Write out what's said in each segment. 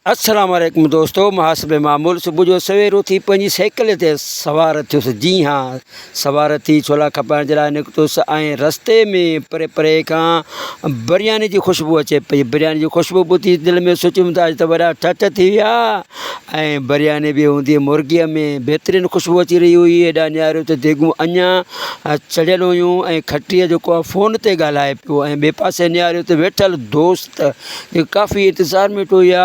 अस्सलाम वालेकुम दोस्तों, महासब मामूल सुबुह जो सवेर उथी पंहिंजी साइकिल ते सवार थियुसि। जी हाँ, सवार थी छोला खपाइण जे लाइ निकितुसि ऐं रस्ते में परे परे खां बिरयानी जी ख़ुशबू अचे पई। बिरयानी जी ख़ुशबू ॿुधी दिलि में सोचियुमि त अॼु त वॾा ठठ थी विया। ऐं बिरयानी बि हूंदी मुर्गीअ में, बहितरीनु ख़ुशबू अची रही हुई। हेॾा निहारियो त देगूं अञा चढ़ियल हुयूं ऐं खटीअ जेको आहे फ़ोन ते ॻाल्हाए पियो। ऐं ॿिए पासे निहारियो त वेठल दोस्त काफ़ी इंतज़ार में वेठो हुया।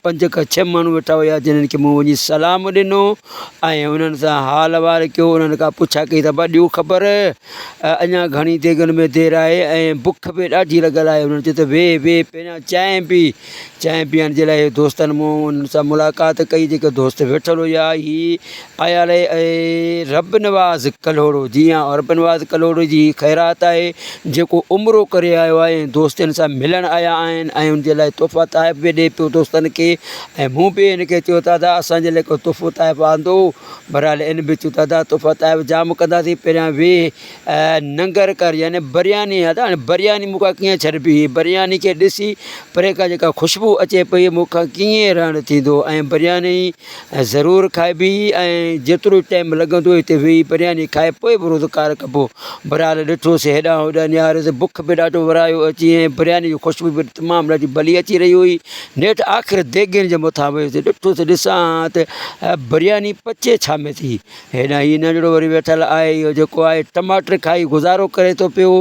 5 खां 6 माण्हू वेठा हुया जिन्हनि खे मूं वञी सलाम ॾिनो ऐं उन्हनि सां हाल वार कयो। उन्हनि खां पुछा कई त ॾियो ख़बर, अञा घणी देगनि में देरि आहे ऐं बुख बि ॾाढी लॻल आहे। उन्हनि चयो त वेह पहिरियां चांहि पीअण जे लाइ दोस्तनि मूं उन्हनि सां मुलाक़ात कई। जेके दोस्त वेठल हुया ही आयल रब नवाज़ कलोड़ो। जी हाँ, रब नवाज़ कलोड़ो जी ख़ैरात आहे जेको उमिरो करे आयो आहे ऐं दोस्तनि सां मिलणु आया आहिनि ऐं उनजे लाइ तोहफ़ा तहफ़ बि ॾिए पियो दोस्तनि खे। ऐं मूं बि हिनखे चयो दादा असांजे लाइ को तोहफ़ो तहफ़ आंदो। बहरहाल इन बि चयो दादा तोहफ़ा तहफ़ जाम कंदासीं, पहिरियां वेह नंगर कर, यानी बिरयानी आहे। हाणे बिरयानी मूंखां कीअं छॾिबी? बिरयानी खे ॾिसी परे खां जेका ख़ुशबू अचे पई मूंखां कीअं रहणु थींदो। ऐं बिरयानी ज़रूरु खाइबी ऐं जेतिरो टाइम लॻंदो हिते वेही बिरयानी खाए पोइ बि रोज़गार कबो। बहरहाल ॾिठोसीं हेॾां होॾां निहारियोसीं, बुख बि ॾाढो वरायो अची ऐं बिरयानी जी ख़ुशबू बि तमामु ॾाढी भली अची रही हुई। नेठि आख़िर देगियुनि जे मथां वियुसि, ॾिठोसीं ॾिसां त बिरयानी पचे छा में थी। हेॾां हीउ नंढिड़ो वरी वेठल आहे, इहो जेको आहे टमाटर खाई गुज़ारो करे थो पियो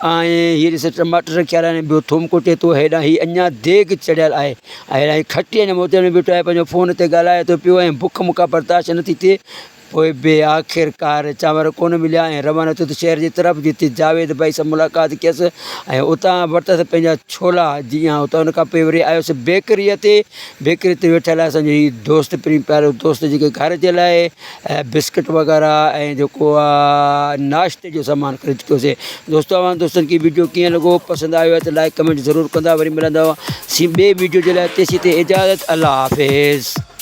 ऐं हीअ ॾिस टमाटर खाराइण ॿियो थूम कुटे थो। हेॾां हीउ अञा देॻ चढ़ियल आहे ऐं हेॾां हीउ खटीअ जे मोजनि में बीठो आहे, पंहिंजो फ़ोन ते ॻाल्हाए थो पियो ऐं बुख मूंखां बर्दाश्त नथी थिए। पोइ बि आख़िरकार चांवर कोन मिलिया ऐं रवानो थियो त शहर जी तरफ़, जिते जावेद भाई सां मुलाक़ात कयसि ऐं उतां वरितसि पंहिंजा छोला। जी हाँ, उतां उन खां पोइ वरी आयोसीं बेकरीअ ते। बेकरी ते वेठल आहे असांजो हीउ दोस्त, प्यारो दोस्त, जेके घर जे लाइ बिस्किट वग़ैरह ऐं जेको आहे नाश्ते जो सामान ख़रीद कयोसीं। दोस्तनि खे वीडियो कीअं लॻो, पसंदि आयो आहे त लाइक कमेंट ज़रूरु कंदा। वरी मिलंदव ॿिए वीडियो जे लाइ तेसीं ते इजाज़त, अल्लाह हाफ़िज़।